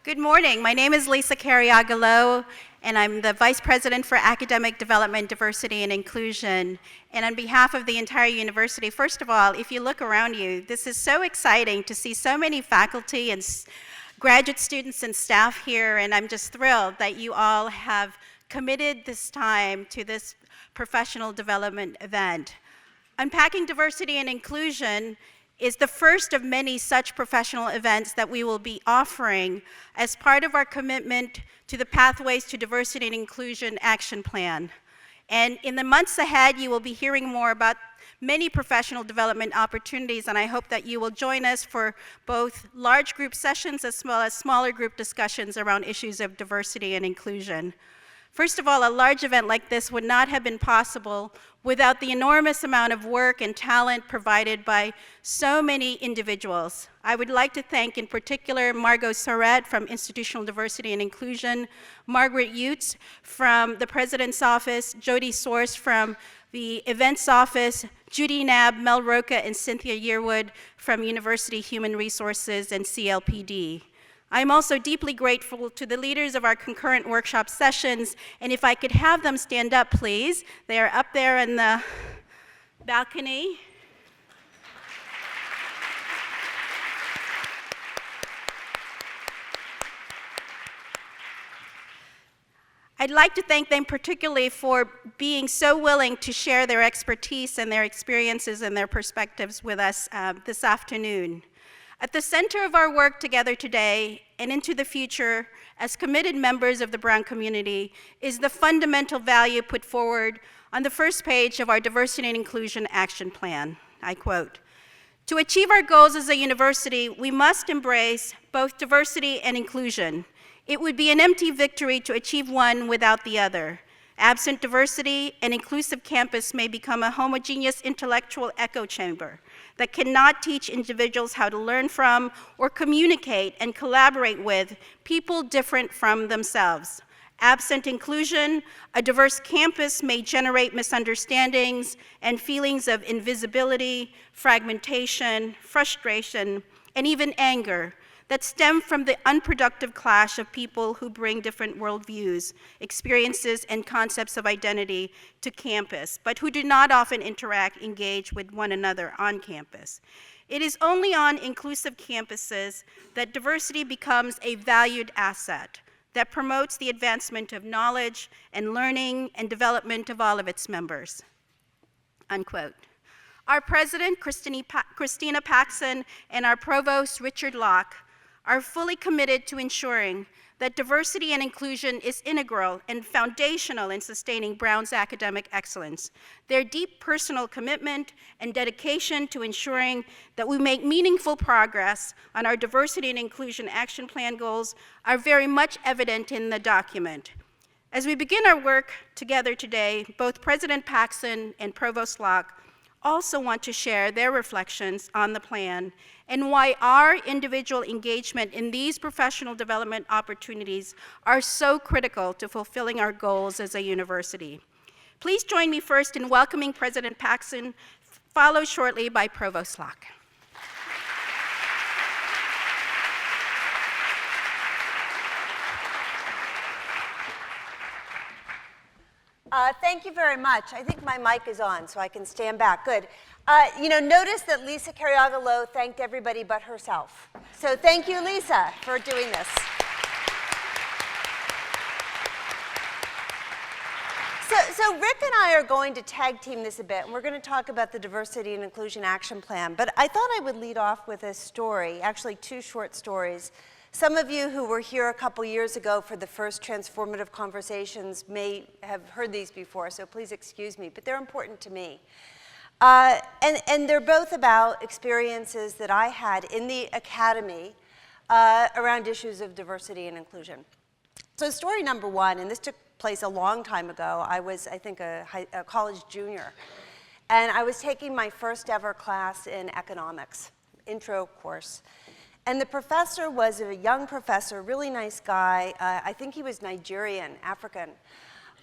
Good morning. My name is Liza Cariaga-Lo, and I'm the Vice President for Academic Development, Diversity, and Inclusion. And on behalf of the entire university, first of all, if you look around you, this is so exciting to see so many faculty and graduate students and staff here, and I'm just thrilled that you all have committed this time to this professional development event. Unpacking Diversity and Inclusion is the first of many such professional events that we will be offering as part of our commitment to the Pathways to Diversity and Inclusion Action Plan. And in the months ahead, you will be hearing more about many professional development opportunities, and I hope that you will join us for both large group sessions as well as smaller group discussions around issues of diversity and inclusion. First of all, a large event like this would not have been possible without the enormous amount of work and talent provided by so many individuals. I would like to thank in particular Margot Surratt from Institutional Diversity and Inclusion, Margaret Utes from the President's Office, Jody Source from the Events Office, Judy Knabb, Mel Roca, and Cynthia Yearwood from University Human Resources and CLPD. I'm also deeply grateful to the leaders of our concurrent workshop sessions, and if I could have them stand up, please. They are up there in the balcony. I'd like to thank them particularly for being so willing to share their expertise and their experiences and their perspectives with us this afternoon. At the center of our work together today and into the future as committed members of the Brown community is the fundamental value put forward on the first page of our Diversity and Inclusion Action Plan. I quote, "To achieve our goals as a university, we must embrace both diversity and inclusion. It would be an empty victory to achieve one without the other. Absent diversity, an inclusive campus may become a homogeneous intellectual echo chamber that cannot teach individuals how to learn from or communicate and collaborate with people different from themselves. Absent inclusion, a diverse campus may generate misunderstandings and feelings of invisibility, fragmentation, frustration, and even anger that stem from the unproductive clash of people who bring different worldviews, experiences, and concepts of identity to campus, but who do not often engage with one another on campus. It is only on inclusive campuses that diversity becomes a valued asset that promotes the advancement of knowledge and learning and development of all of its members." Unquote. Our president, Christina Paxson, and our provost, Richard Locke, are fully committed to ensuring that diversity and inclusion is integral and foundational in sustaining Brown's academic excellence. Their deep personal commitment and dedication to ensuring that we make meaningful progress on our Diversity and Inclusion Action Plan goals are very much evident in the document. As we begin our work together today, both President Paxson and Provost Locke also want to share their reflections on the plan and why our individual engagement in these professional development opportunities are so critical to fulfilling our goals as a university. Please join me first in welcoming President Paxson, followed shortly by Provost Locke. Thank you very much. I think my mic is on, so I can stand back. Good. Notice that Liza Cariaga-Lo thanked everybody but herself. So thank you, Liza, for doing this. So Rick and I are going to tag team this a bit, and we're going to talk about the Diversity and Inclusion Action Plan. But I thought I would lead off with a story, actually two short stories. Some of you who were here a couple years ago for the first Transformative Conversations may have heard these before, so please excuse me, but they're important to me. And they're both about experiences that I had in the academy around issues of diversity and inclusion. So story number one, and this took place a long time ago. I was, I think, a college junior, and I was taking my first ever class in economics, intro course. And the professor was a young professor, really nice guy. I think he was Nigerian, African.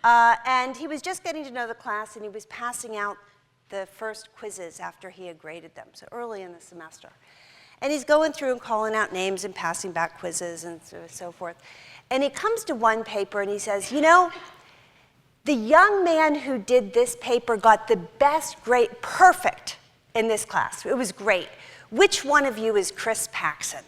And he was just getting to know the class, and he was passing out the first quizzes after he had graded them, so early in the semester. And he's going through and calling out names and passing back quizzes and so forth. And he comes to one paper and he says, you know, the young man who did this paper got the best grade, perfect, in this class. It was great. Which one of you is Chris Paxson?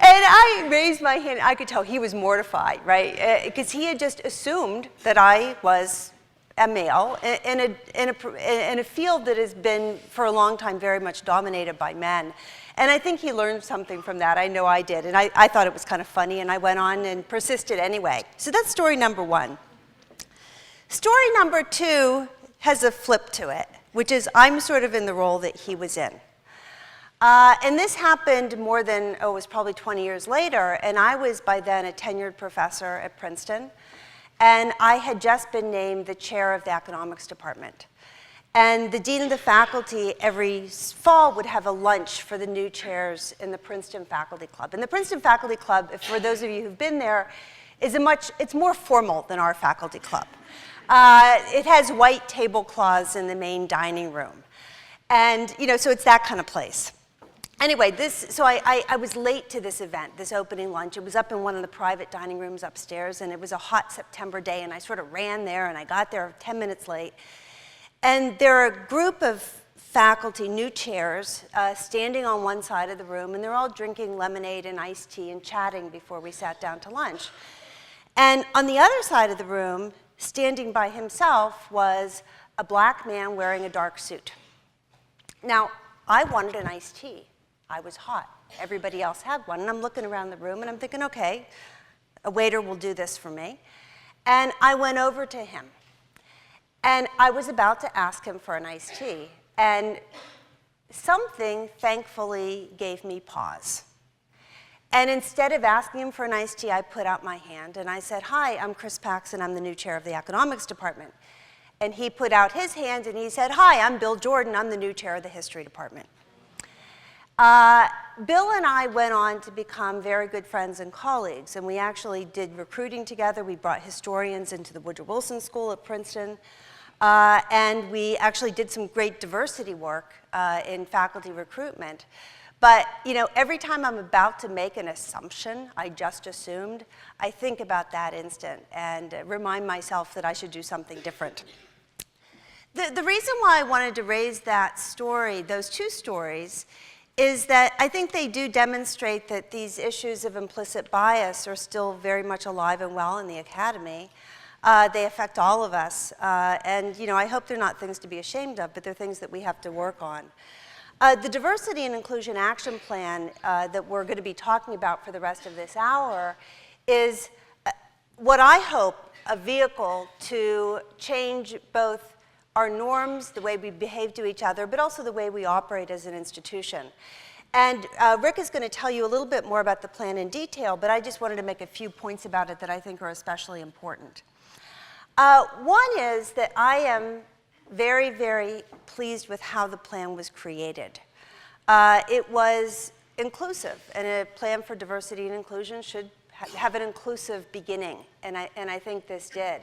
And I raised my hand. I could tell he was mortified, right? Because he had just assumed that I was a male in a field that has been, for a long time, very much dominated by men. And I think he learned something from that. I know I did. And I thought it was kind of funny, and I went on and persisted anyway. So that's story number one. Story number two has a flip to it, which is I'm sort of in the role that he was in. And this happened more than, it was probably 20 years later, and I was by then a tenured professor at Princeton, and I had just been named the chair of the economics department. And the dean of the faculty every fall would have a lunch for the new chairs in the Princeton Faculty Club. And the Princeton Faculty Club, for those of you who've been there, is it's more formal than our faculty club. It has white tablecloths in the main dining room. And, you know, so it's that kind of place. Anyway, so I was late to this event, this opening lunch. It was up in one of the private dining rooms upstairs, and it was a hot September day, and I sort of ran there, and I got there 10 minutes late. And there are a group of faculty, new chairs, standing on one side of the room, and they're all drinking lemonade and iced tea and chatting before we sat down to lunch. And on the other side of the room, standing by himself, was a black man wearing a dark suit. Now, I wanted an iced tea. I was hot. Everybody else had one. And I'm looking around the room, and I'm thinking, okay, a waiter will do this for me. And I went over to him. And I was about to ask him for an iced tea. And something, thankfully, gave me pause. And instead of asking him for an iced tea, I put out my hand, and I said, hi, I'm Chris Paxson. I'm the new chair of the economics department. And he put out his hand, and he said, hi, I'm Bill Jordan. I'm the new chair of the history department. Bill and I went on to become very good friends and colleagues, and we actually did recruiting together. We brought historians into the Woodrow Wilson School at Princeton, and we actually did some great diversity work in faculty recruitment. But, you know, every time I'm about to make an assumption I just assumed, I think about that instant and remind myself that I should do something different. The reason why I wanted to raise that story, those two stories, is that I think they do demonstrate that these issues of implicit bias are still very much alive and well in the academy. They affect all of us, and you know, I hope they're not things to be ashamed of, but they're things that we have to work on. The Diversity and Inclusion Action Plan that we're going to be talking about for the rest of this hour is what I hope a vehicle to change both our norms, the way we behave to each other, but also the way we operate as an institution. And Rick is going to tell you a little bit more about the plan in detail, but I just wanted to make a few points about it that I think are especially important. One is that I am very, very pleased with how the plan was created. It was inclusive, and a plan for diversity and inclusion should have an inclusive beginning, and I think this did.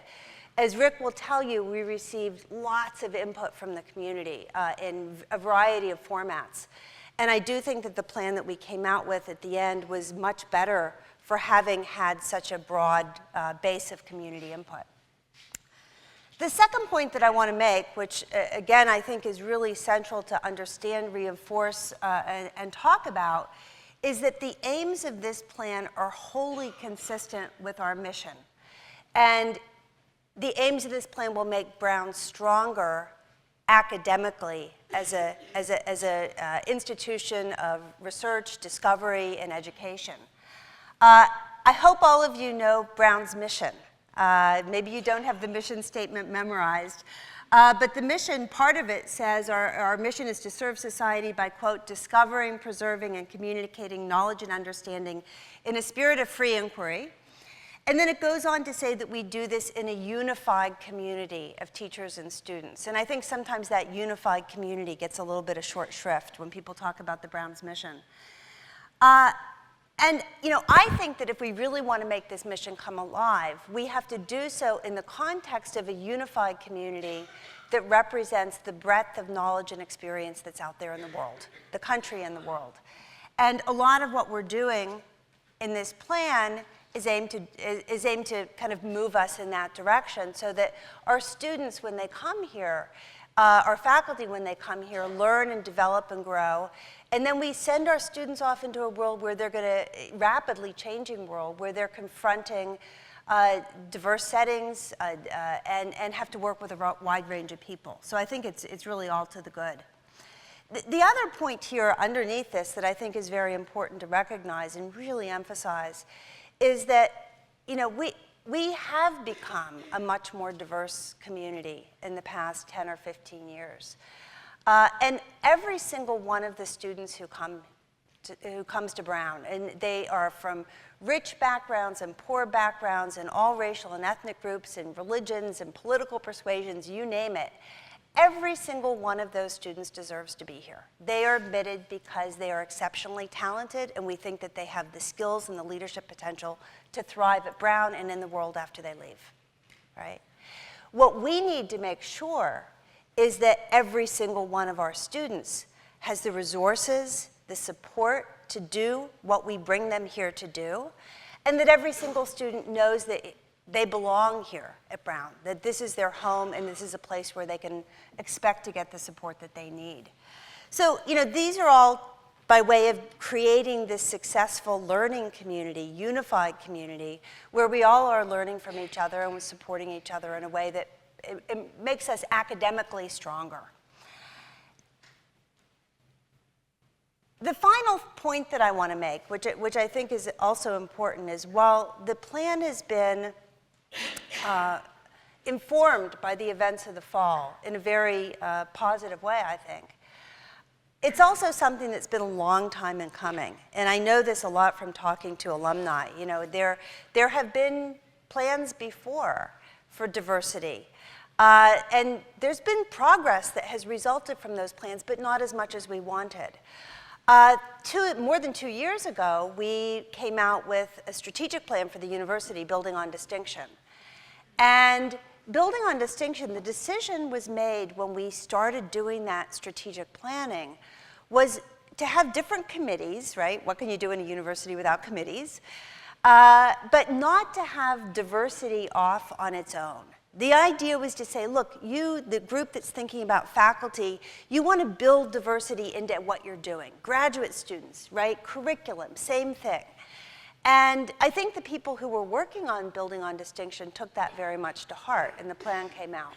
As Rick will tell you, we received lots of input from the community in a variety of formats. And I do think that the plan that we came out with at the end was much better for having had such a broad base of community input. The second point that I want to make, which again I think is really central to understand, reinforce, and talk about, is that the aims of this plan are wholly consistent with our mission. And the aims of this plan will make Brown stronger academically as an institution of research, discovery, and education. I hope all of you know Brown's mission. Maybe you don't have the mission statement memorized, but the mission, part of it says our mission is to serve society by, quote, discovering, preserving, and communicating knowledge and understanding in a spirit of free inquiry. And then it goes on to say that we do this in a unified community of teachers and students. And I think sometimes that unified community gets a little bit of short shrift when people talk about the Brown's mission. And you know, I think that if we really want to make this mission come alive, we have to do so in the context of a unified community that represents the breadth of knowledge and experience that's out there in the world, the country and the world. And a lot of what we're doing in this plan is aimed to kind of move us in that direction so that our students, when they come here, our faculty, when they come here, learn and develop and grow. And then we send our students off into a world where they're going to, rapidly changing world, where they're confronting diverse settings and have to work with a wide range of people. So I think it's really all to the good. The other point here underneath this that I think is very important to recognize and really emphasize is that, you know, we have become a much more diverse community in the past 10 or 15 years. And every single one of the students who comes to Brown, and they are from rich backgrounds and poor backgrounds and all racial and ethnic groups and religions and political persuasions, you name it, every single one of those students deserves to be here. They are admitted because they are exceptionally talented, and we think that they have the skills and the leadership potential to thrive at Brown and in the world after they leave, right? What we need to make sure is that every single one of our students has the resources, the support to do what we bring them here to do, and that every single student knows that they belong here at Brown, that this is their home and this is a place where they can expect to get the support that they need. So, you know, these are all by way of creating this successful learning community, unified community, where we all are learning from each other and we're supporting each other in a way that it makes us academically stronger. The final point that I want to make, which I think is also important, is while the plan has been informed by the events of the fall in a very positive way, I think, it's also something that's been a long time in coming. And I know this a lot from talking to alumni. You know, there have been plans before for diversity. And there's been progress that has resulted from those plans, but not as much as we wanted. More than 2 years ago, we came out with a strategic plan for the university, Building on Distinction. And Building on Distinction, the decision was made when we started doing that strategic planning, was to have different committees, right? What can you do in a university without committees? But not to have diversity off on its own. The idea was to say, look, you, the group that's thinking about faculty, you want to build diversity into what you're doing. Graduate students, right? Curriculum, same thing. And I think the people who were working on Building on Distinction took that very much to heart, and the plan came out.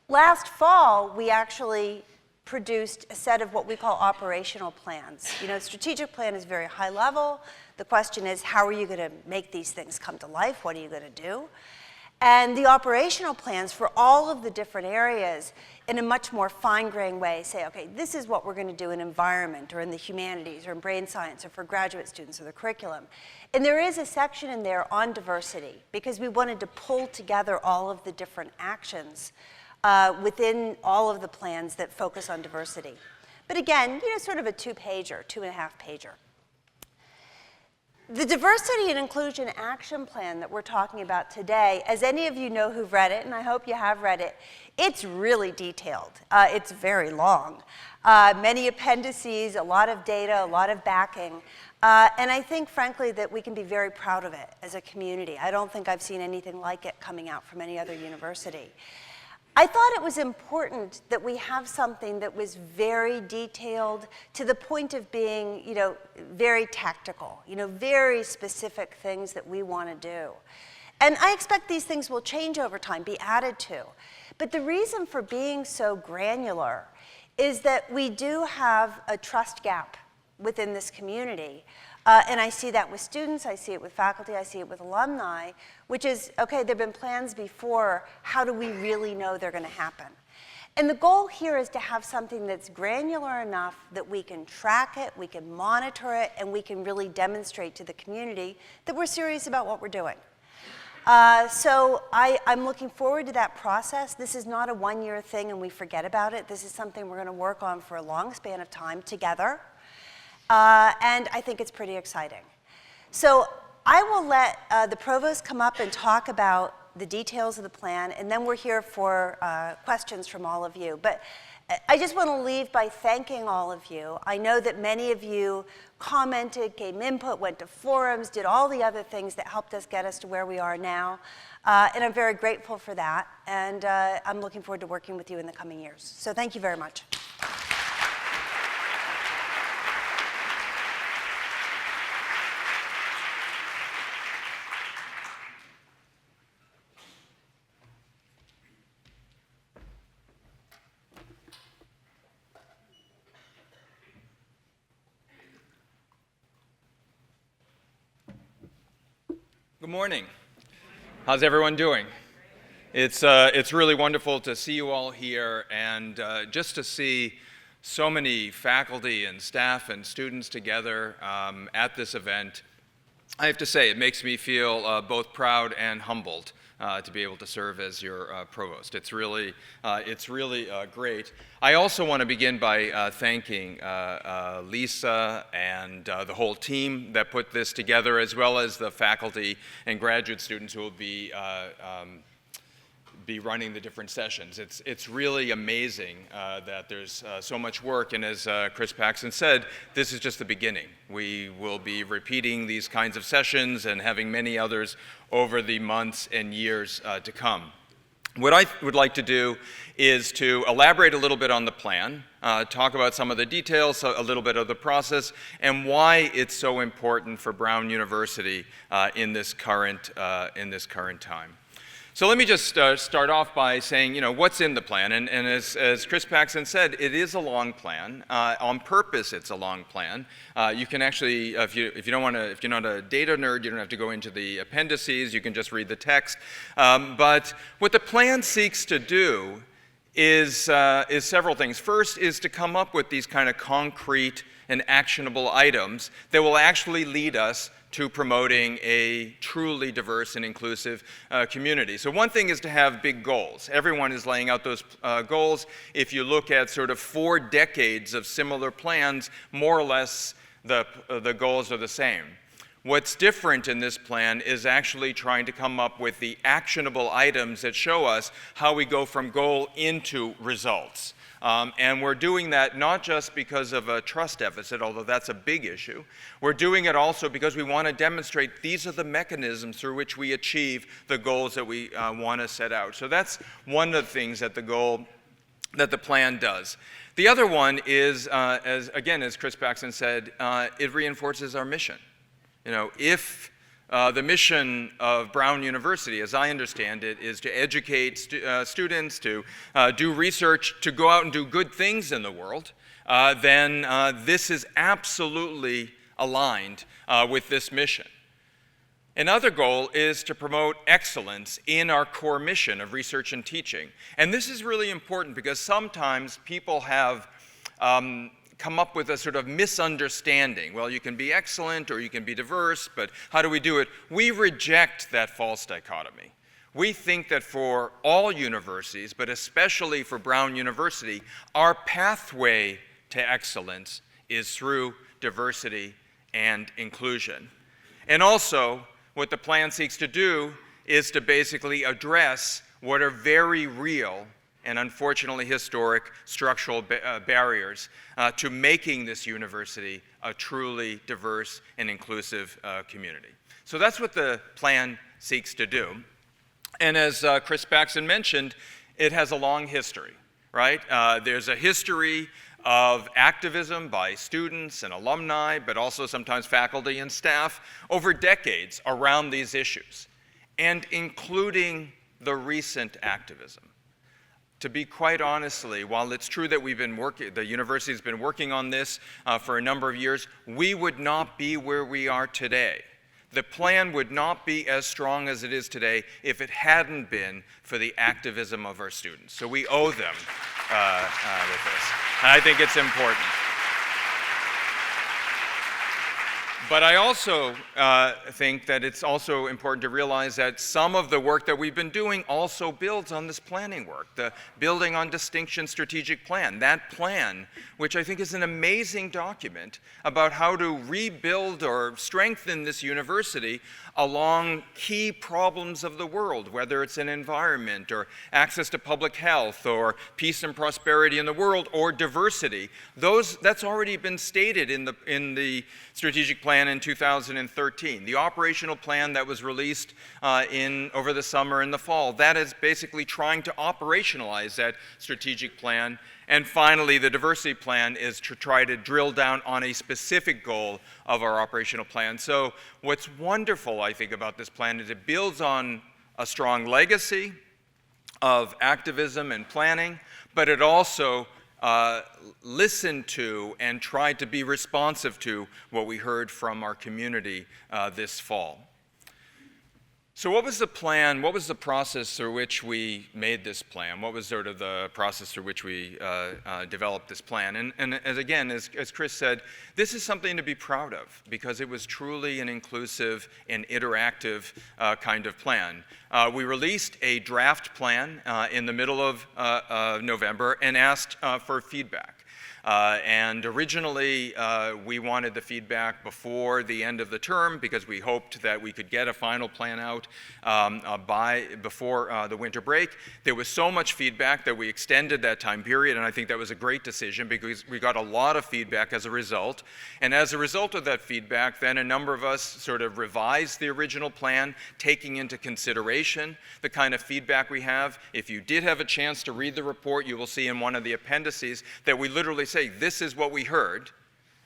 Last fall, we actually produced a set of what we call operational plans. You know, strategic plan is very high level. The question is, how are you going to make these things come to life? What are you going to do? And the operational plans for all of the different areas in a much more fine-grained way say, okay, this is what we're going to do in environment or in the humanities or in brain science or for graduate students or the curriculum. And there is a section in there on diversity because we wanted to pull together all of the different actions within all of the plans that focus on diversity. But again, you know, sort of a 2-pager, 2.5-pager. The Diversity and Inclusion Action Plan that we're talking about today, as any of you know who've read it, and I hope you have read it, it's really detailed. It's very long. Many appendices, a lot of data, a lot of backing. And I think, frankly, that we can be very proud of it as a community. I don't think I've seen anything like it coming out from any other university. I thought it was important that we have something that was very detailed to the point of being, you know, very tactical, you know, very specific things that we want to do. And I expect these things will change over time, be added to. But the reason for being so granular is that we do have a trust gap within this community. And I see that with students, I see it with faculty, I see it with alumni, which is, okay, there have been plans before, how do we really know they're going to happen? And the goal here is to have something that's granular enough that we can track it, we can monitor it, and we can really demonstrate to the community that we're serious about what we're doing. So I'm looking forward to that process. This is not a one-year thing and we forget about it. This is something we're going to work on for a long span of time together. And I think it's pretty exciting. So I will let the provost come up and talk about the details of the plan, and then we're here for questions from all of you. But I just want to leave by thanking all of you. I know that many of you commented, gave input, went to forums, did all the other things that helped us get us to where we are now. And I'm very grateful for that. And I'm looking forward to working with you in the coming years. So thank you very much. Good morning. How's everyone doing? It's really wonderful to see you all here, and just to see so many faculty and staff and students together at this event. I have to say, it makes me feel both proud and humbled to be able to serve as your provost. It's really great. I also want to begin by thanking Liza and the whole team that put this together, as well as the faculty and graduate students who will be running the different sessions. It's really amazing that there's so much work, and as Chris Paxson said, this is just the beginning. We will be repeating these kinds of sessions and having many others over the months and years to come. What I would like to do is to elaborate a little bit on the plan, talk about some of the details, a little bit of the process, and why it's so important for Brown University in this current time. So let me just start off by saying, what's in the plan? And as Chris Paxson said, it is a long plan. On purpose, it's a long plan. You can actually, if you're not a data nerd, you don't have to go into the appendices. You can just read the text. But what the plan seeks to do is several things. First is to come up with these kind of concrete and actionable items that will actually lead us to promoting a truly diverse and inclusive community. So one thing is to have big goals. Everyone is laying out those goals. If you look at sort of 4 decades of similar plans, more or less the goals are the same. What's different in this plan is actually trying to come up with the actionable items that show us how we go from goal into results. And we're doing that not just because of a trust deficit, although that's a big issue. We're doing it also because we want to demonstrate these are the mechanisms through which we achieve the goals that we want to set out. So that's one of the things that the plan does. The other one is, as Chris Paxson said, it reinforces our mission. If the mission of Brown University, as I understand it, is to educate students, to do research, to go out and do good things in the world, then this is absolutely aligned with this mission. Another goal is to promote excellence in our core mission of research and teaching. And this is really important because sometimes people have come up with a sort of misunderstanding. Well, you can be excellent or you can be diverse, but how do we do it? We reject that false dichotomy. We think that for all universities, but especially for Brown University, our pathway to excellence is through diversity and inclusion. And also, what the plan seeks to do is to basically address what are very real and unfortunately historic structural barriers to making this university a truly diverse and inclusive community. So that's what the plan seeks to do. And as Chris Paxson mentioned, it has a long history, right? There's a history of activism by students and alumni, but also sometimes faculty and staff over decades around these issues, and including the recent activism. To be quite honestly, while it's true that the university's been working on this for a number of years, we would not be where we are today. The plan would not be as strong as it is today if it hadn't been for the activism of our students. So we owe them with this, and I think it's important. But I also think that it's also important to realize that some of the work that we've been doing also builds on this planning work, the Building on Distinction Strategic Plan. That plan, which I think is an amazing document about how to rebuild or strengthen this university along key problems of the world, whether it's an environment or access to public health or peace and prosperity in the world or diversity. That's already been stated in the strategic plan in 2013. The operational plan that was released over the summer and the fall, that is basically trying to operationalize that strategic plan. And finally, the diversity plan is to try to drill down on a specific goal of our operational plan. So what's wonderful, I think, about this plan is it builds on a strong legacy of activism and planning, but it also listened to and tried to be responsive to what we heard from our community this fall. So what was the plan? What was the process through which we made this plan? What was sort of the process through which we developed this plan? And as Chris said, this is something to be proud of because it was truly an inclusive and interactive kind of plan. We released a draft plan in the middle of November and asked for feedback. And originally, we wanted the feedback before the end of the term because we hoped that we could get a final plan out before the winter break. There was so much feedback that we extended that time period, and I think that was a great decision because we got a lot of feedback as a result. And as a result of that feedback, then a number of us sort of revised the original plan, taking into consideration the kind of feedback we have. If you did have a chance to read the report, you will see in one of the appendices that we literally say, this is what we heard,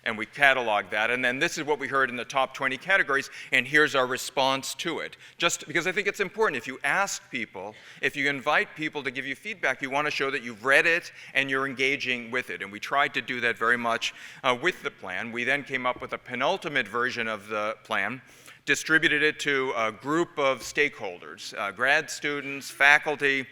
and we catalog that, and then this is what we heard in the top 20 categories, and here's our response to it. Just because I think it's important, if you ask people, if you invite people to give you feedback, you want to show that you've read it and you're engaging with it, and we tried to do that very much with the plan. We then came up with a penultimate version of the plan, distributed it to a group of stakeholders, grad students, faculty,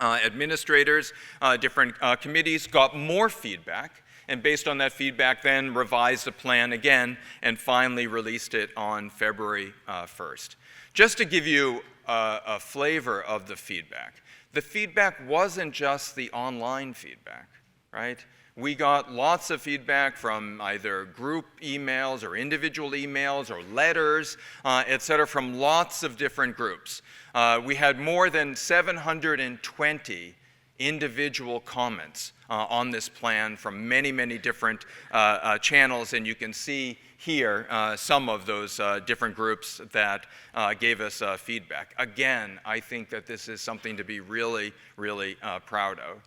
administrators, different committees, got more feedback, and based on that feedback then revised the plan again and finally released it on February 1st. Just to give you a flavor of the feedback wasn't just the online feedback, right? We got lots of feedback from either group emails or individual emails or letters, et cetera, from lots of different groups. We had more than 720 individual comments on this plan from many, many different channels, and you can see here some of those different groups that gave us feedback. Again, I think that this is something to be really, really proud of.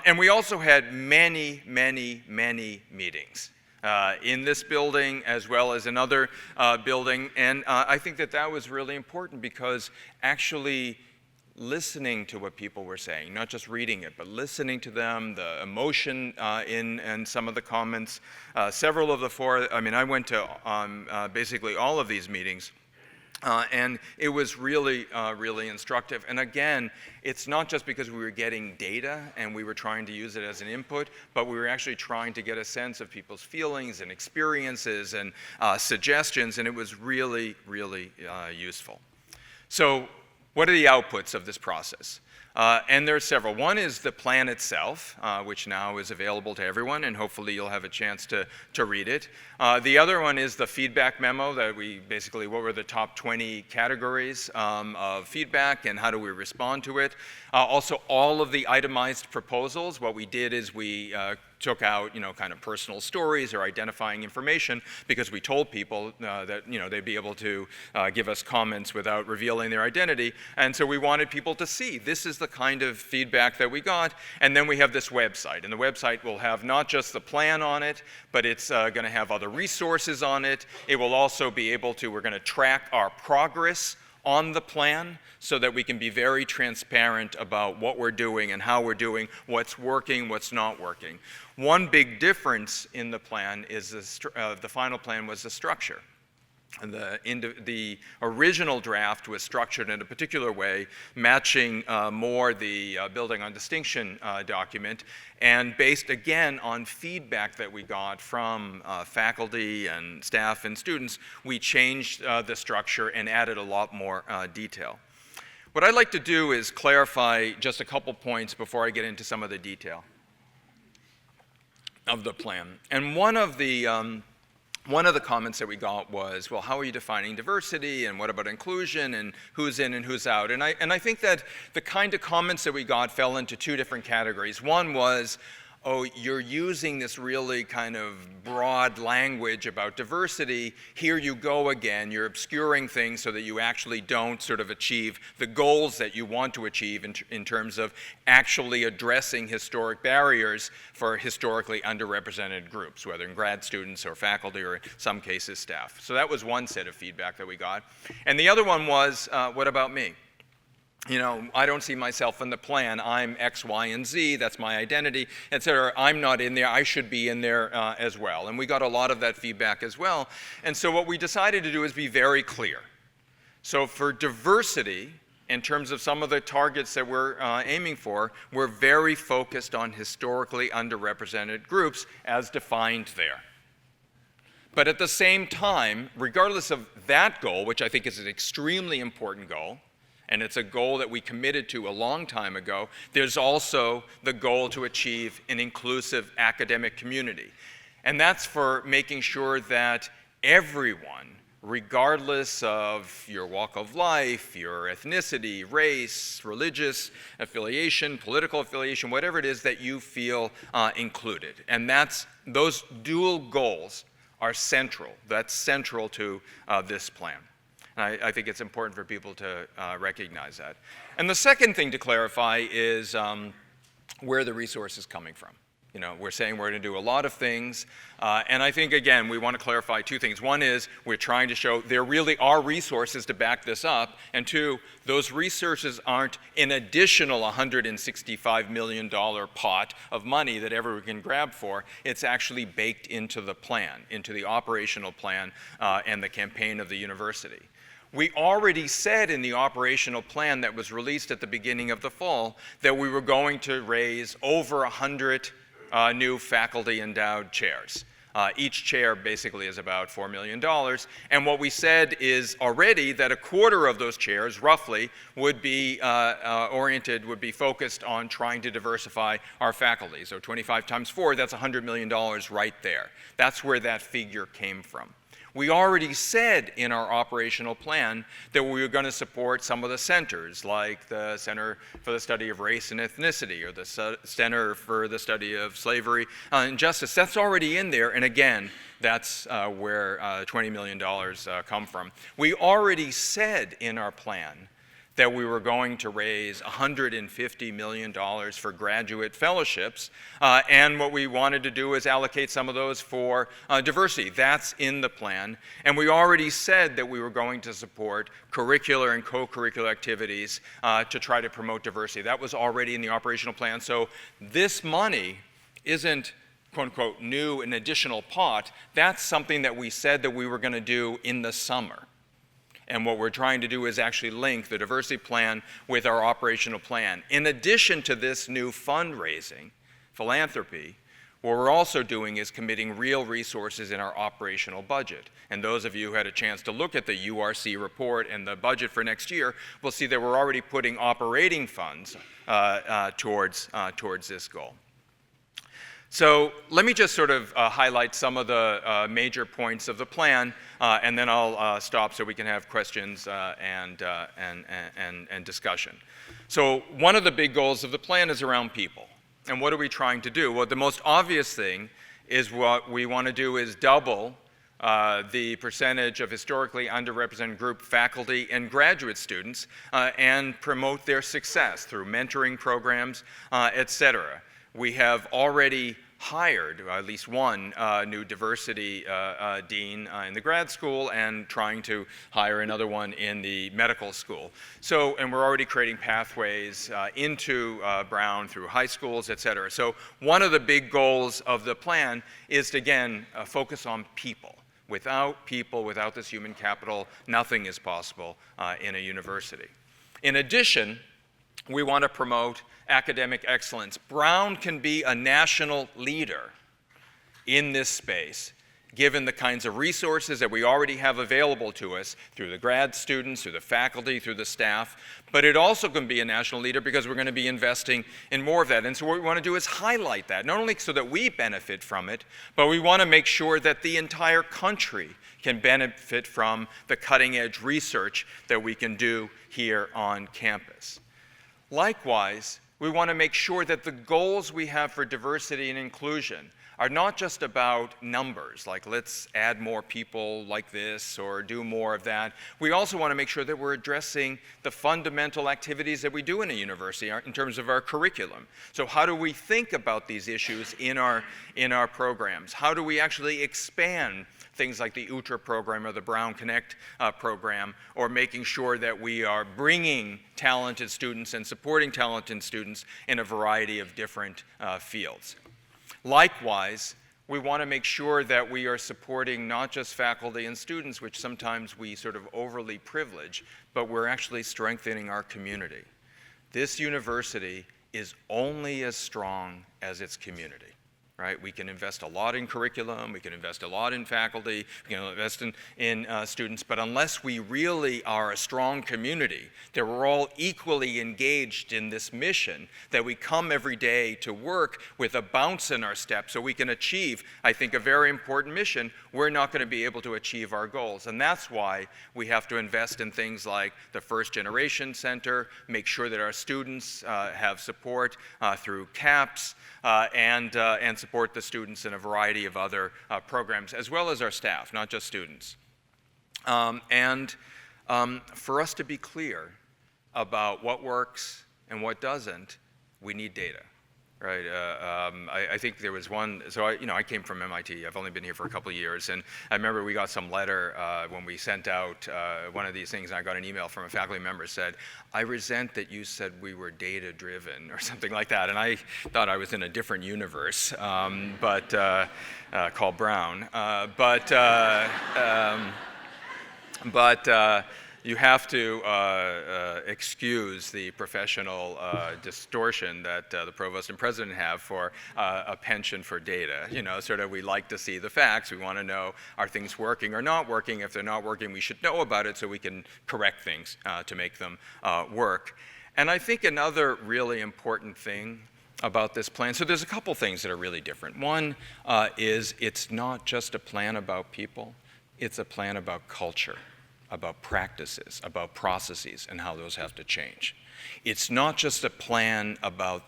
And we also had many, many, many meetings in this building as well as another building. And I think that that was really important because actually listening to what people were saying, not just reading it, but listening to them, the emotion in some of the comments. Several of the four, I went to basically all of these meetings. And it was really, really instructive. And again, it's not just because we were getting data and we were trying to use it as an input, but we were actually trying to get a sense of people's feelings and experiences and suggestions, and it was really, really useful. So what are the outputs of this process? And there are several. One is the plan itself, which now is available to everyone, and hopefully you'll have a chance to read it. The other one is the feedback memo that what were the top 20 categories of feedback and how do we respond to it. Also, all of the itemized proposals. What we did is we took out, kind of personal stories or identifying information because we told people that, they'd be able to give us comments without revealing their identity. And so we wanted people to see this is the kind of feedback that we got. And then we have this website. And the website will have not just the plan on it, but it's going to have other resources on it. It will also be able to, we're going to track our progress on the plan so that we can be very transparent about what we're doing and how we're doing, what's working, what's not working. One big difference in the plan is the final plan was the structure. The original draft was structured in a particular way, matching more the Building on Distinction document, and based again on feedback that we got from faculty and staff and students, we changed the structure and added a lot more detail. What I'd like to do is clarify just a couple points before I get into some of the detail of the plan. And one of the comments that we got was, well, how are you defining diversity, and what about inclusion, and who's in and who's out? And I think that the kind of comments that we got fell into two different categories. One was, oh, you're using this really kind of broad language about diversity. Here you go again. You're obscuring things so that you actually don't sort of achieve the goals that you want to achieve in terms of actually addressing historic barriers for historically underrepresented groups, whether in grad students or faculty or in some cases staff. So that was one set of feedback that we got. And the other one was, what about me? You know, I don't see myself in the plan. I'm X, Y, and Z. That's my identity, et cetera. I'm not in there. I should be in there as well. And we got a lot of that feedback as well. And so what we decided to do is be very clear. So for diversity, in terms of some of the targets that we're aiming for, we're very focused on historically underrepresented groups as defined there. But at the same time, regardless of that goal, which I think is an extremely important goal, and it's a goal that we committed to a long time ago, there's also the goal to achieve an inclusive academic community. And that's for making sure that everyone, regardless of your walk of life, your ethnicity, race, religious affiliation, political affiliation, whatever it is, that you feel included. And those dual goals are central. That's central to this plan. I think it's important for people to recognize that. And the second thing to clarify is where the resource is coming from. You know, we're saying we're going to do a lot of things, and I think, again, we want to clarify two things. One is we're trying to show there really are resources to back this up, and two, those resources aren't an additional $165 million pot of money that everyone can grab for. It's actually baked into the plan, into the operational plan and the campaign of the university. We already said in the operational plan that was released at the beginning of the fall that we were going to raise over 100 new faculty endowed chairs. Each chair basically is about $4 million. And what we said is already that a quarter of those chairs, roughly, would be would be focused on trying to diversify our faculty. So 25 times 4, that's $100 million right there. That's where that figure came from. We already said in our operational plan that we were going to support some of the centers, like the Center for the Study of Race and Ethnicity, or the Center for the Study of Slavery and Justice. That's already in there, and again, that's where $20 million come from. We already said in our plan that we were going to raise $150 million for graduate fellowships, and what we wanted to do is allocate some of those for diversity. That's in the plan, and we already said that we were going to support curricular and co-curricular activities to try to promote diversity. That was already in the operational plan, so this money isn't quote-unquote new, an additional pot. That's something that we said that we were going to do in the summer. And what we're trying to do is actually link the diversity plan with our operational plan. In addition to this new fundraising, philanthropy, what we're also doing is committing real resources in our operational budget. And those of you who had a chance to look at the URC report and the budget for next year will see that we're already putting operating funds towards this goal. So let me just sort of highlight some of the major points of the plan, and then I'll stop so we can have questions and discussion. So one of the big goals of the plan is around people. And what are we trying to do? Well, the most obvious thing is what we want to do is double the percentage of historically underrepresented group faculty and graduate students and promote their success through mentoring programs, et cetera. We have already hired at least one new diversity dean in the grad school and trying to hire another one in the medical school. So, and we're already creating pathways into Brown through high schools, et cetera. So one of the big goals of the plan is to, again, focus on people. Without people, without this human capital, nothing is possible in a university. In addition, we want to promote academic excellence. Brown can be a national leader in this space, given the kinds of resources that we already have available to us through the grad students, through the faculty, through the staff, but it also can be a national leader because we're going to be investing in more of that. And so what we want to do is highlight that, not only so that we benefit from it, but we want to make sure that the entire country can benefit from the cutting-edge research that we can do here on campus. Likewise, we want to make sure that the goals we have for diversity and inclusion are not just about numbers, like let's add more people like this or do more of that. We also want to make sure that we're addressing the fundamental activities that we do in a university in terms of our curriculum. So how do we think about these issues in our programs? How do we actually expand things like the UTRA program or the Brown Connect program, or making sure that we are bringing talented students and supporting talented students in a variety of different fields. Likewise, we want to make sure that we are supporting not just faculty and students, which sometimes we sort of overly privilege, but we're actually strengthening our community. This university is only as strong as its community. Right? We can invest a lot in curriculum, we can invest a lot in faculty, we can invest in students, but unless we really are a strong community, that we're all equally engaged in this mission, that we come every day to work with a bounce in our step so we can achieve, I think, a very important mission, we're not going to be able to achieve our goals. And that's why we have to invest in things like the First Generation Center, make sure that our students have support through CAPS, and support the students in a variety of other programs, as well as our staff, not just students. For us to be clear about what works and what doesn't, we need data. Right, I think there was one, so I came from MIT, I've only been here for a couple of years, and I remember we got some letter when we sent out one of these things, and I got an email from a faculty member that said, I resent that you said we were data-driven, or something like that, and I thought I was in a different universe, called Brown, you have to excuse the professional distortion that the provost and president have for a penchant for data. Sort of we like to see the facts. We want to know, are things working or not working? If they're not working, we should know about it so we can correct things to make them work. And I think another really important thing about this plan, so there's a couple things that are really different. One is it's not just a plan about people, it's a plan about culture, about practices, about processes, and how those have to change. It's not just a plan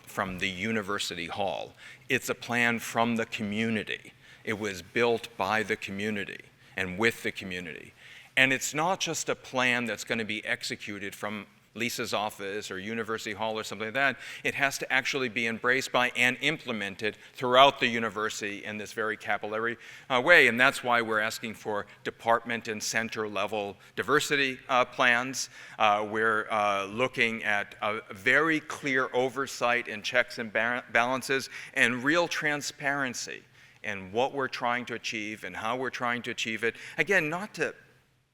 from the university hall. It's a plan from the community. It was built by the community and with the community. And it's not just a plan that's going to be executed from Lisa's office or University Hall or something like that. It has to actually be embraced by and implemented throughout the university in this very capillary way. And that's why we're asking for department and center level diversity plans. We're looking at a very clear oversight and checks and balances and real transparency in what we're trying to achieve and how we're trying to achieve it. Again, not to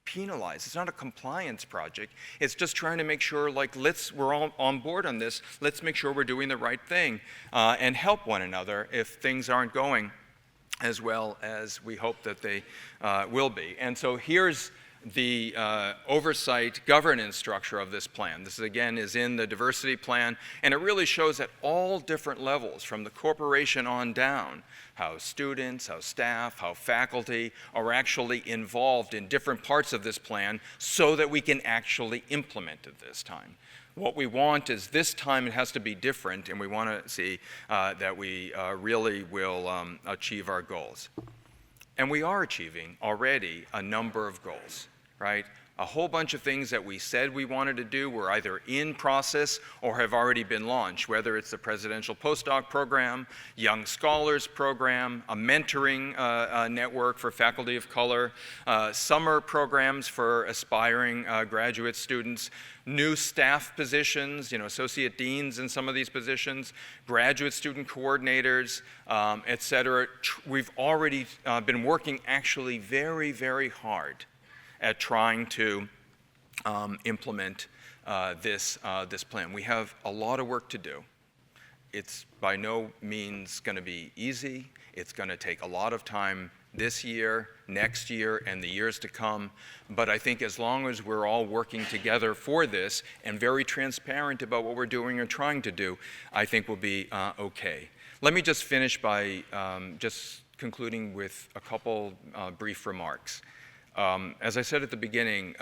penalize. It's not a compliance project. It's just trying to make sure, we're all on board on this. Let's make sure we're doing the right thing and help one another if things aren't going as well as we hope that they will be. And so here's the oversight governance structure of this plan. This, again, is in the diversity plan, and it really shows at all different levels, from the corporation on down, how students, how staff, how faculty are actually involved in different parts of this plan so that we can actually implement it this time. What we want is this time it has to be different, and we want to see that we really will achieve our goals. And we are achieving already a number of goals, right? A whole bunch of things that we said we wanted to do were either in process or have already been launched, whether it's the Presidential Postdoc Program, Young Scholars Program, a mentoring network for faculty of color, summer programs for aspiring graduate students, new staff positions, associate deans in some of these positions, graduate student coordinators, et cetera. We've already been working actually very, very hard at trying to implement this plan. We have a lot of work to do. It's by no means going to be easy. It's going to take a lot of time this year, next year, and the years to come. But I think as long as we're all working together for this and very transparent about what we're doing or trying to do, I think we'll be okay. Let me just finish by just concluding with a couple brief remarks. As I said at the beginning,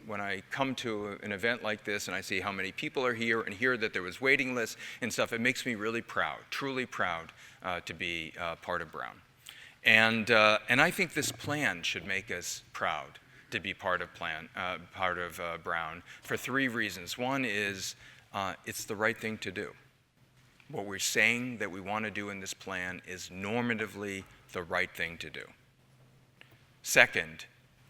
when I come to an event like this and I see how many people are here and hear that there was waiting lists and stuff, it makes me really proud, truly proud to be part of Brown. And I think this plan should make us proud to be part of Brown for three reasons. One is it's the right thing to do. What we're saying that we want to do in this plan is normatively the right thing to do. Second,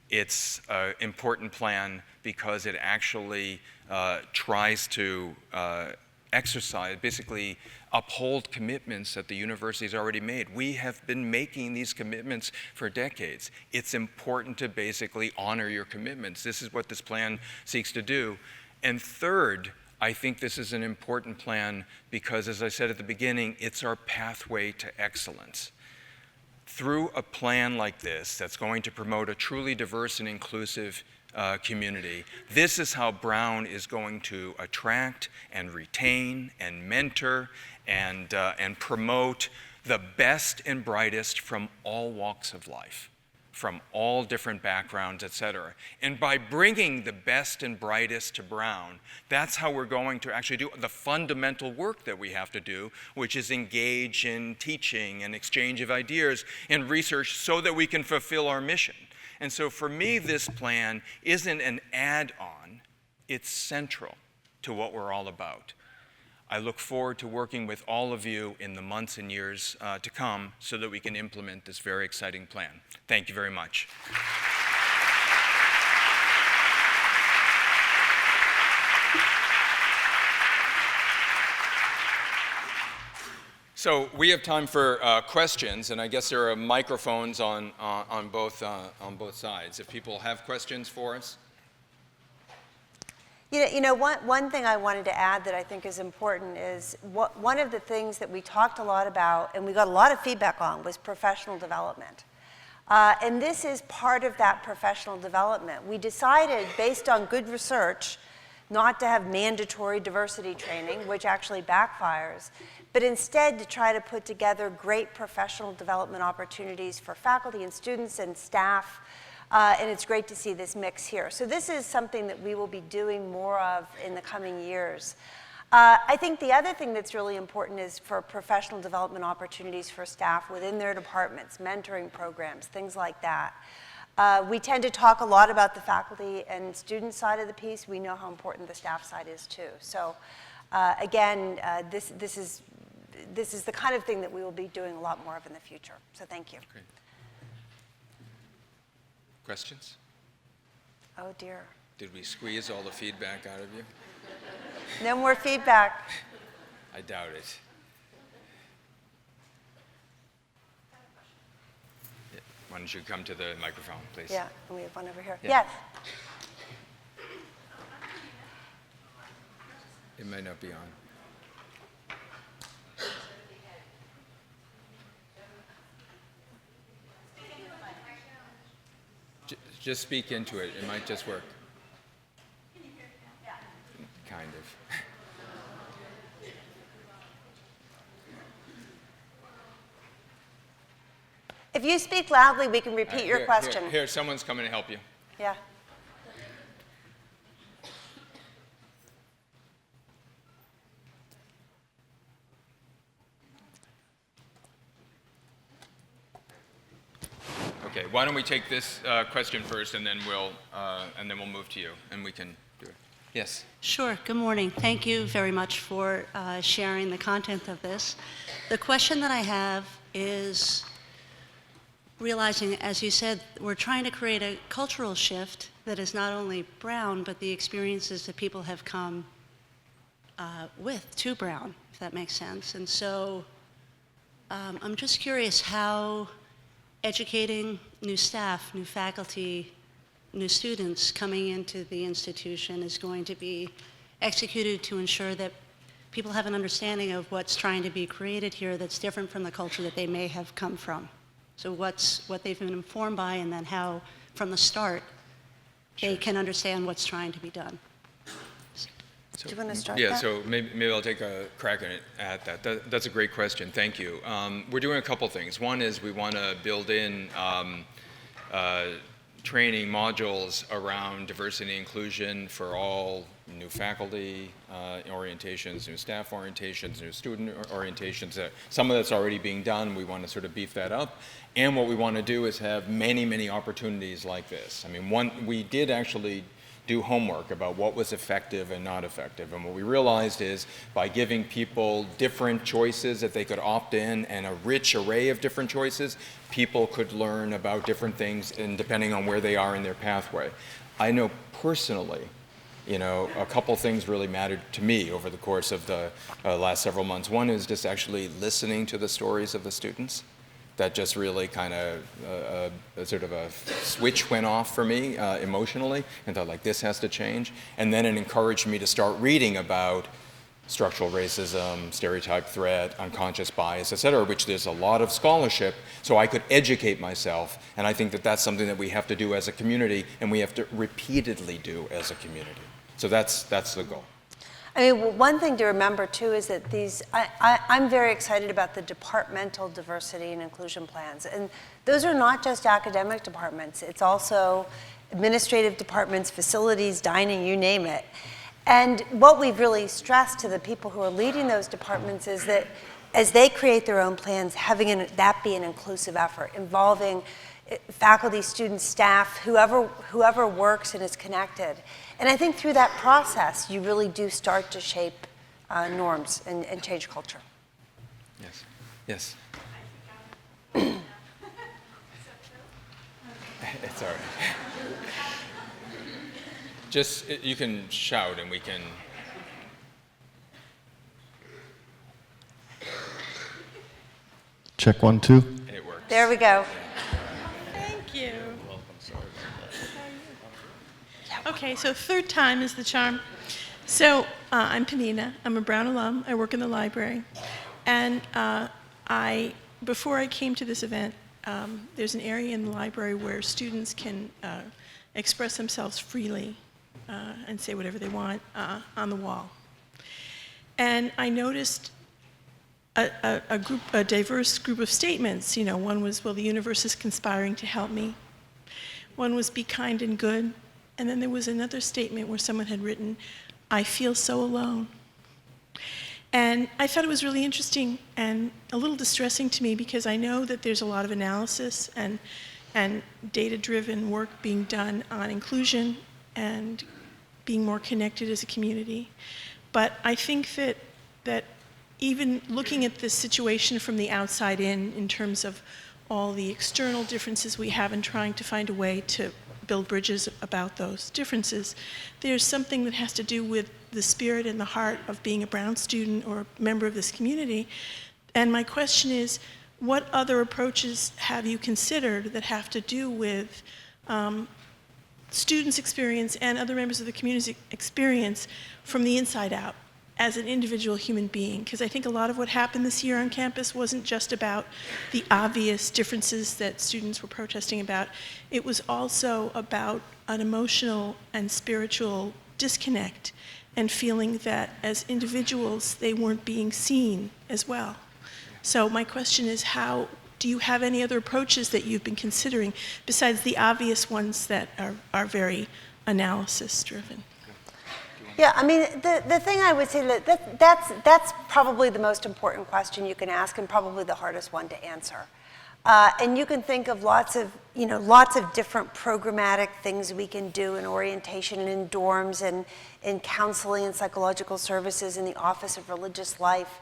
it's an important plan because it actually tries to exercise, basically uphold commitments that the university has already made. We have been making these commitments for decades. It's important to basically honor your commitments. This is what this plan seeks to do. And third, I think this is an important plan because, as I said at the beginning, it's our pathway to excellence. Through a plan like this that's going to promote a truly diverse and inclusive community, this is how Brown is going to attract and retain and mentor and promote the best and brightest from all walks of life, from all different backgrounds, et cetera. And by bringing the best and brightest to Brown, that's how we're going to actually do the fundamental work that we have to do, which is engage in teaching and exchange of ideas and research so that we can fulfill our mission. And so for me, this plan isn't an add-on, it's central to what we're all about. I look forward to working with all of you in the months and years to come so that we can implement this very exciting plan. Thank you very much. So we have time for questions, and I guess there are microphones on both sides. If people have questions for us. One thing I wanted to add that I think is important is one of the things that we talked a lot about and we got a lot of feedback on was professional development. And this is part of that professional development. We decided, based on good research, not to have mandatory diversity training, which actually backfires, but instead to try to put together great professional development opportunities for faculty and students and staff. And it's great to see this mix here. So this is something that we will be doing more of in the coming years. I think the other thing that's really important is for professional development opportunities for staff within their departments, mentoring programs, things like that. We tend to talk a lot about the faculty and student side of the piece. We know how important the staff side is too. So again, this is the kind of thing that we will be doing a lot more of in the future. So thank you. Great. Questions? Oh dear. Did we squeeze all the feedback out of you? No more feedback. I doubt it. Yeah. Why don't you come to the microphone, please? Yeah, and we have one over here. Yeah. Yes. It might not be on. Just speak into it. It might just work. Kind of. If you speak loudly, we can repeat your question. Here, someone's coming to help you. Yeah. Okay, why don't we take this question first, and then we'll move to you, and we can do it. Yes. Sure. Good morning. Thank you very much for sharing the content of this. The question that I have is realizing, as you said, we're trying to create a cultural shift that is not only Brown, but the experiences that people have come with to Brown, if that makes sense. And so I'm just curious how educating new staff, new faculty, new students coming into the institution is going to be executed to ensure that people have an understanding of what's trying to be created here that's different from the culture that they may have come from. So what they've been informed by, and then how, from the start, they can understand what's trying to be done. Do you want to start Yeah, that? so maybe I'll take a crack at that. That's a great question. Thank you. We're doing a couple things. One is we want to build in training modules around diversity and inclusion for all new faculty orientations, new staff orientations, new student orientations. Some of that's already being done. We want to sort of beef that up. And what we want to do is have many, many opportunities like this. I mean, we did actually do homework about what was effective and not effective. And what we realized is by giving people different choices that they could opt in and a rich array of different choices, people could learn about different things and depending on where they are in their pathway. I know personally, a couple things really mattered to me over the course of the last several months. One is just actually listening to the stories of the students. That just really kind of sort of a switch went off for me emotionally, and thought like this has to change. And then it encouraged me to start reading about structural racism, stereotype threat, unconscious bias, et cetera, which there's a lot of scholarship, so I could educate myself. And I think that that's something that we have to do as a community, and we have to repeatedly do as a community. So that's the goal. I mean, one thing to remember too is that I'm very excited about the departmental diversity and inclusion plans. And those are not just academic departments, it's also administrative departments, facilities, dining, you name it. And what we've really stressed to the people who are leading those departments is that as they create their own plans, having that be an inclusive effort, involving faculty, students, staff, whoever works and is connected. And I think through that process, you really do start to shape norms and change culture. Yes. Yes. It's all right. Just, you can shout and we can. Check 1, 2. It works. There we go. Thank you. Okay, so third time is the charm. So I'm Panina. I'm a Brown alum. I work in the library. And before I came to this event, there's an area in the library where students can express themselves freely and say whatever they want on the wall. And I noticed a diverse group of statements. One was, well, the universe is conspiring to help me. One was, be kind and good. And then there was another statement where someone had written, I feel so alone. And I thought it was really interesting and a little distressing to me because I know that there's a lot of analysis and data-driven work being done on inclusion and being more connected as a community. But I think that even looking at this situation from the outside in terms of all the external differences we have and trying to find a way to build bridges about those differences, there's something that has to do with the spirit and the heart of being a Brown student or a member of this community. And my question is, what other approaches have you considered that have to do with students' experience and other members of the community's experience from the inside out as an individual human being? Because I think a lot of what happened this year on campus wasn't just about the obvious differences that students were protesting about. It was also about an emotional and spiritual disconnect and feeling that as individuals they weren't being seen as well. So my question is, do you have any other approaches that you've been considering besides the obvious ones that are very analysis-driven? Yeah, I mean, the thing I would say that's probably the most important question you can ask and probably the hardest one to answer. And you can think of lots of different programmatic things we can do in orientation and in dorms and in counseling and psychological services in the Office of Religious Life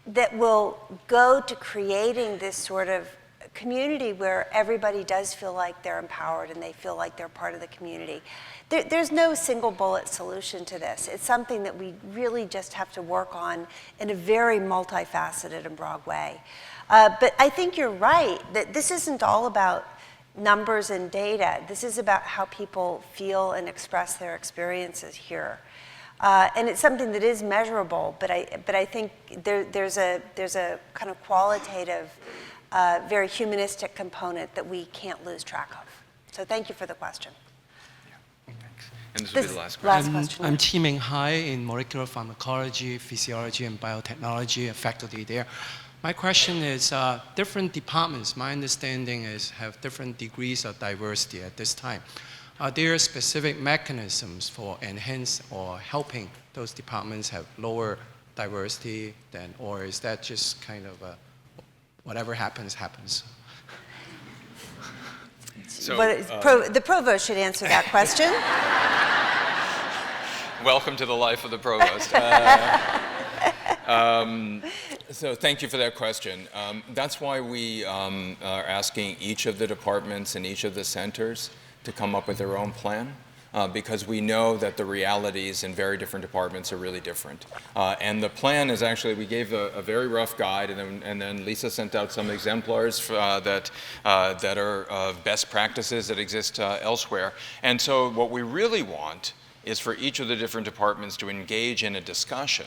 that will go to creating this sort of community where everybody does feel like they're empowered and they feel like they're part of the community. There's no single bullet solution to this. It's something that we really just have to work on in a very multifaceted and broad way. But I think you're right that this isn't all about numbers and data. This is about how people feel and express their experiences here. And it's something that is measurable, but I think there's a kind of qualitative, very humanistic component that we can't lose track of. So thank you for the question. Yeah, thanks. And this will be the last question. Last question. I'm Chi Ming Hai in molecular pharmacology, physiology, and biotechnology, a faculty there. My question is, different departments, my understanding is, have different degrees of diversity at this time. Are there specific mechanisms for enhance or helping those departments have lower diversity than, or is that just kind of whatever happens, happens? So, the provost should answer that question. welcome to the life of the provost. So thank you for that question. That's why we are asking each of the departments and each of the centers to come up with their own plan, because we know that the realities in very different departments are really different. And the plan is actually, we gave a very rough guide, and then Lisa sent out some exemplars that are best practices that exist elsewhere. And so what we really want is for each of the different departments to engage in a discussion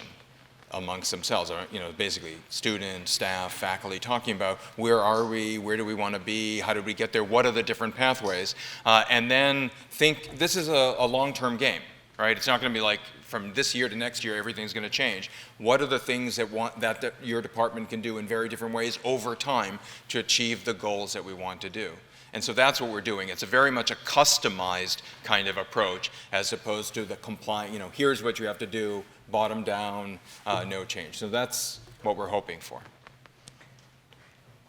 amongst themselves, basically students, staff, faculty, talking about where are we, where do we want to be, how did we get there, what are the different pathways, and then think this is a long-term game, right? It's not going to be like from this year to next year everything's going to change. What are the things that your department can do in very different ways over time to achieve the goals that we want to do? And so that's what we're doing. It's very much a customized kind of approach as opposed to the compliant, here's what you have to do, bottom down, no change. So that's what we're hoping for.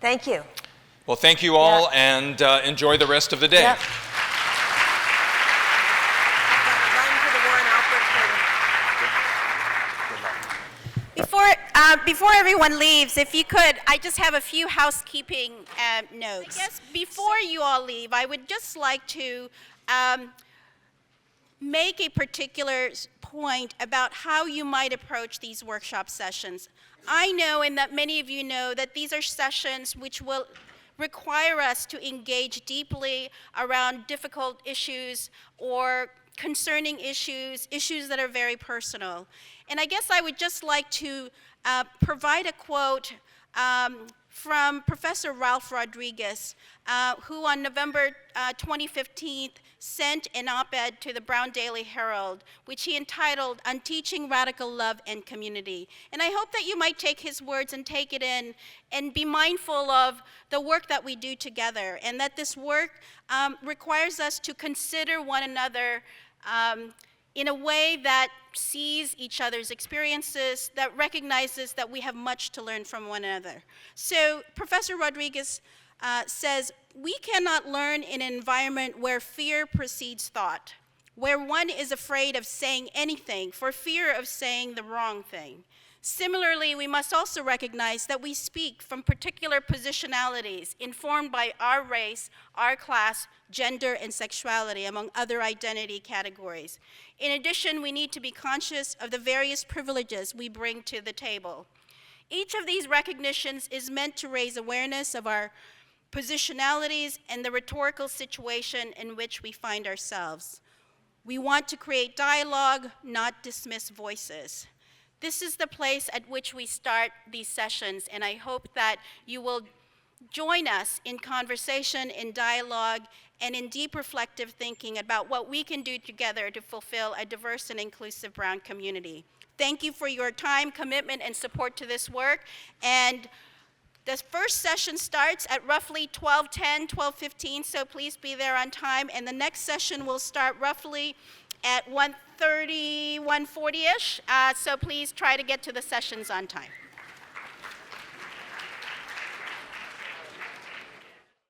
Thank you. Well, thank you all, and enjoy the rest of the day. Yep. Before everyone leaves, if you could, I just have a few housekeeping notes. I guess before you all leave, I would just like to make a particular point about how you might approach these workshop sessions. I know, and that many of you know, that these are sessions which will require us to engage deeply around difficult issues or concerning issues that are very personal. And I guess I would just like to provide a quote from Professor Ralph Rodriguez, who on November 2015 sent an op-ed to the Brown Daily Herald, which he entitled, "Unteaching Radical Love and Community." And I hope that you might take his words and take it in and be mindful of the work that we do together, and that this work requires us to consider one another in a way that sees each other's experiences, that recognizes that we have much to learn from one another. So Professor Rodriguez says, "We cannot learn in an environment where fear precedes thought, where one is afraid of saying anything for fear of saying the wrong thing. Similarly, we must also recognize that we speak from particular positionalities informed by our race, our class, gender, and sexuality, among other identity categories. In addition, we need to be conscious of the various privileges we bring to the table. Each of these recognitions is meant to raise awareness of our positionalities and the rhetorical situation in which we find ourselves. We want to create dialogue, not dismiss voices. This is the place at which we start these sessions, and I hope that you will join us in conversation, in dialogue, and in deep reflective thinking about what we can do together to fulfill a diverse and inclusive Brown community. Thank you for your time, commitment, and support to this work. And the first session starts at roughly 12:10, 12:15, so please be there on time. And the next session will start roughly at 1:30, 1:40-ish, so please try to get to the sessions on time.